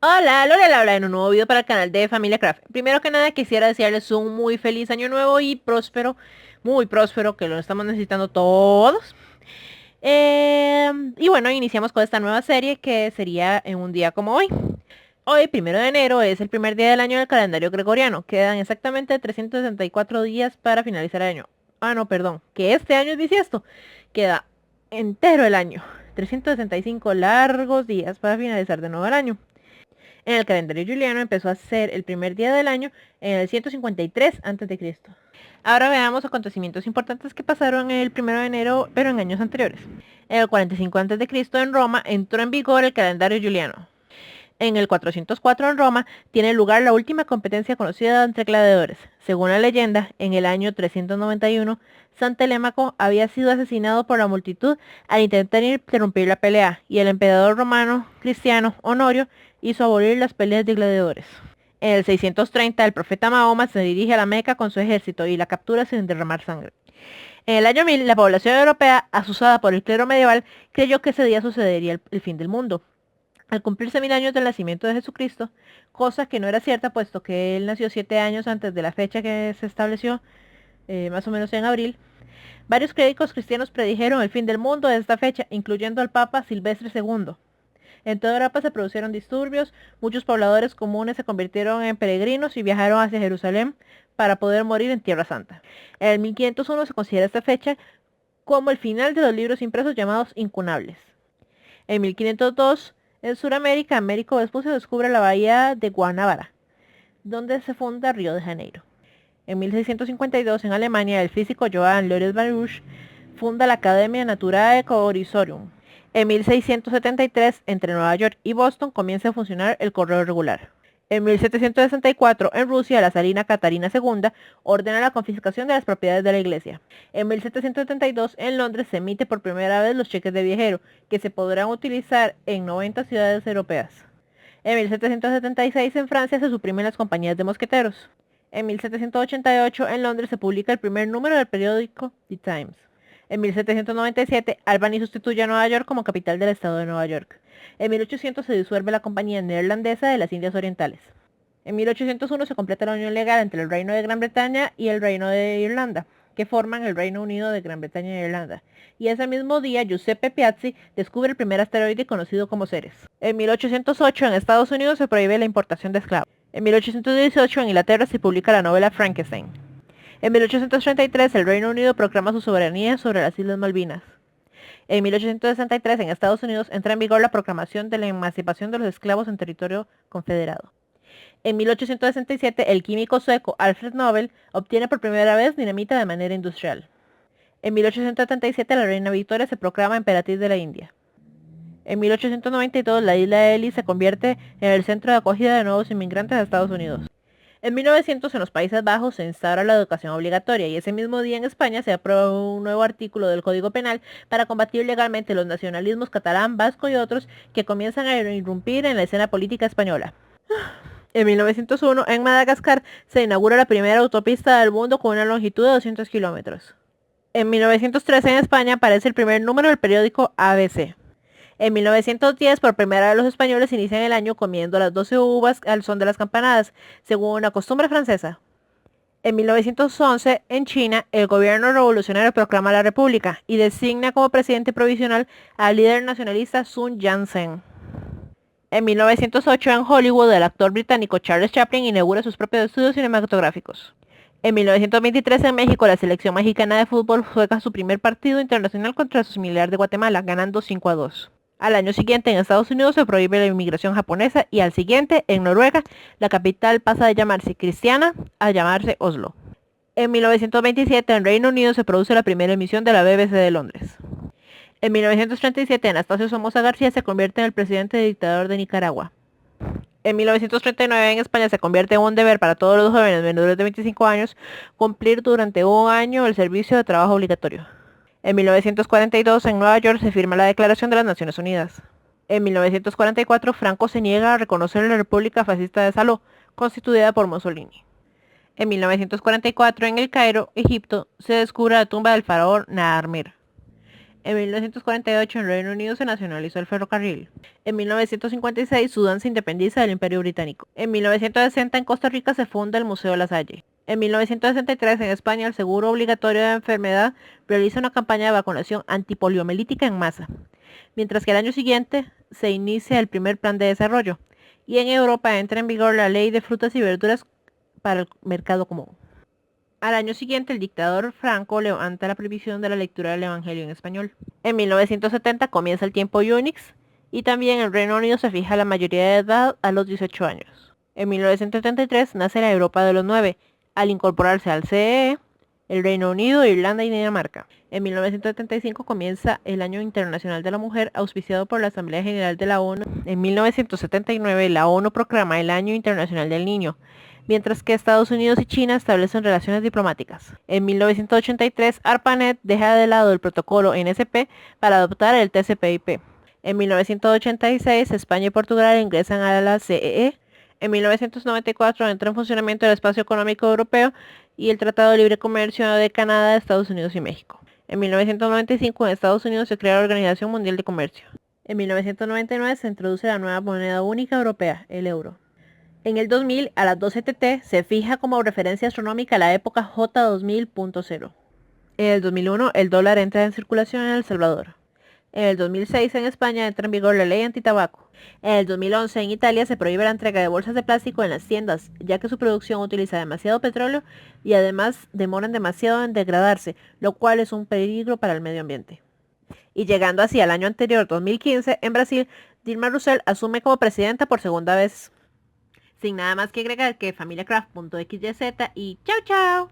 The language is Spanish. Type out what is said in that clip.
Hola, Lorela habla en un nuevo video para el canal de Familia Craft. Primero que nada quisiera desearles un muy feliz año nuevo y próspero, muy próspero, que lo estamos necesitando todos. Y bueno, iniciamos con esta nueva serie que sería en un día como hoy. Hoy, 1 de enero, es el primer día del año del calendario gregoriano. Quedan exactamente 364 días para finalizar el año. Ah, no, perdón, que este año es bisiesto. Queda entero el año. 365 largos días para finalizar de nuevo el año. En el calendario juliano empezó a ser el primer día del año en el 153 a.C. Ahora veamos acontecimientos importantes que pasaron el 1 de enero, pero en años anteriores. En el 45 a.C. en Roma entró en vigor el calendario juliano. En el 404 en Roma tiene lugar la última competencia conocida entre gladiadores. Según la leyenda, en el año 391, San Telémaco había sido asesinado por la multitud al intentar interrumpir la pelea, y el emperador romano cristiano Honorio hizo abolir las peleas de gladiadores. En el 630, el profeta Mahoma se dirige a la Meca con su ejército y la captura sin derramar sangre. En el año 1000, la población europea, asusada por el clero medieval, creyó que ese día sucedería el fin del mundo. Al cumplirse 1000 años del nacimiento de Jesucristo, cosa que no era cierta puesto que él nació 7 años antes de la fecha que se estableció, más o menos en abril, varios clérigos cristianos predijeron el fin del mundo de esta fecha, incluyendo al Papa Silvestre II. En toda Europa se produjeron disturbios, muchos pobladores comunes se convirtieron en peregrinos y viajaron hacia Jerusalén para poder morir en Tierra Santa. En el 1501 se considera esta fecha como el final de los libros impresos llamados incunables. En 1502, en Sudamérica, Américo Vespucio descubre la bahía de Guanabara, donde se funda Río de Janeiro. En 1652, en Alemania, el físico Johann Lorenz Baruch funda la Academia Naturae Corisorium. En 1673, entre Nueva York y Boston, comienza a funcionar el correo regular. En 1764, en Rusia, la zarina Catarina II ordena la confiscación de las propiedades de la iglesia. En 1772, en Londres, se emite por primera vez los cheques de viajero, que se podrán utilizar en 90 ciudades europeas. En 1776, en Francia, se suprimen las compañías de mosqueteros. En 1788, en Londres, se publica el primer número del periódico The Times. En 1797, Albany sustituye a Nueva York como capital del estado de Nueva York. En 1800 se disuelve la Compañía Neerlandesa de las Indias Orientales. En 1801 se completa la unión legal entre el Reino de Gran Bretaña y el Reino de Irlanda, que forman el Reino Unido de Gran Bretaña e Irlanda. Y ese mismo día, Giuseppe Piazzi descubre el primer asteroide conocido como Ceres. En 1808, en Estados Unidos se prohíbe la importación de esclavos. En 1818, en Inglaterra se publica la novela Frankenstein. En 1833, el Reino Unido proclama su soberanía sobre las Islas Malvinas. En 1863, en Estados Unidos, entra en vigor la proclamación de la emancipación de los esclavos en territorio confederado. En 1867, el químico sueco Alfred Nobel obtiene por primera vez dinamita de manera industrial. En 1877, la reina Victoria se proclama emperatriz de la India. En 1892, la isla de Ellis se convierte en el centro de acogida de nuevos inmigrantes a Estados Unidos. En 1900, en los Países Bajos, se instaura la educación obligatoria y ese mismo día en España se aprueba un nuevo artículo del Código Penal para combatir legalmente los nacionalismos catalán, vasco y otros que comienzan a irrumpir en la escena política española. En 1901, en Madagascar, se inaugura la primera autopista del mundo con una longitud de 200 kilómetros. En 1913, en España, aparece el primer número del periódico ABC. En 1910, por primera vez los españoles inician el año comiendo las 12 uvas al son de las campanadas, según una costumbre francesa. En 1911, en China, el gobierno revolucionario proclama la república y designa como presidente provisional al líder nacionalista Sun Yat-sen. En 1908, en Hollywood, el actor británico Charles Chaplin inaugura sus propios estudios cinematográficos. En 1923, en México, la selección mexicana de fútbol juega su primer partido internacional contra su similar de Guatemala, ganando 5-2. Al año siguiente, en Estados Unidos, se prohíbe la inmigración japonesa y al siguiente, en Noruega, la capital pasa de llamarse Cristiana a llamarse Oslo. En 1927, en Reino Unido, se produce la primera emisión de la BBC de Londres. En 1937, Anastasio Somoza García se convierte en el presidente dictador de Nicaragua. En 1939, en España, se convierte en un deber para todos los jóvenes menores de 25 años cumplir durante un año el servicio de trabajo obligatorio. En 1942, en Nueva York, se firma la Declaración de las Naciones Unidas. En 1944, Franco se niega a reconocer la República Fascista de Saló, constituida por Mussolini. En 1944, en El Cairo, Egipto, se descubre la tumba del faraón Naarmir. En 1948 en Reino Unido se nacionalizó el ferrocarril. En 1956 Sudán se independiza del Imperio Británico. En 1960 en Costa Rica se funda el Museo La Salle. En 1963 en España el seguro obligatorio de enfermedad realiza una campaña de vacunación antipoliomielítica en masa, mientras que al año siguiente se inicia el primer plan de desarrollo. Y en Europa entra en vigor la ley de frutas y verduras para el mercado común. Al año siguiente, el dictador Franco levanta la prohibición de la lectura del Evangelio en español. En 1970 comienza el tiempo Unix y también en Reino Unido se fija la mayoría de edad a los 18 años. En 1973 nace la Europa de los 9, al incorporarse al CEE, el Reino Unido, Irlanda y Dinamarca. En 1975 comienza el Año Internacional de la Mujer, auspiciado por la Asamblea General de la ONU. En 1979 la ONU proclama el Año Internacional del Niño, mientras que Estados Unidos y China establecen relaciones diplomáticas. En 1983, ARPANET deja de lado el protocolo NSP para adoptar el TCP/IP. En 1986, España y Portugal ingresan a la CEE. En 1994 entra en funcionamiento el Espacio Económico Europeo y el Tratado de Libre Comercio de Canadá, Estados Unidos y México. En 1995 en Estados Unidos se crea la Organización Mundial de Comercio. En 1999 se introduce la nueva moneda única europea, el euro. En el 2000, a las 12 TT, se fija como referencia astronómica la época J2000.0. En el 2001, el dólar entra en circulación en El Salvador. En el 2006, en España, entra en vigor la ley antitabaco. En el 2011, en Italia, se prohíbe la entrega de bolsas de plástico en las tiendas, ya que su producción utiliza demasiado petróleo y además demoran demasiado en degradarse, lo cual es un peligro para el medio ambiente. Y llegando así al año anterior, 2015, en Brasil, Dilma Rousseff asume como presidenta por segunda vez. Sin nada más que agregar que familiacraft.xyz y chao chao.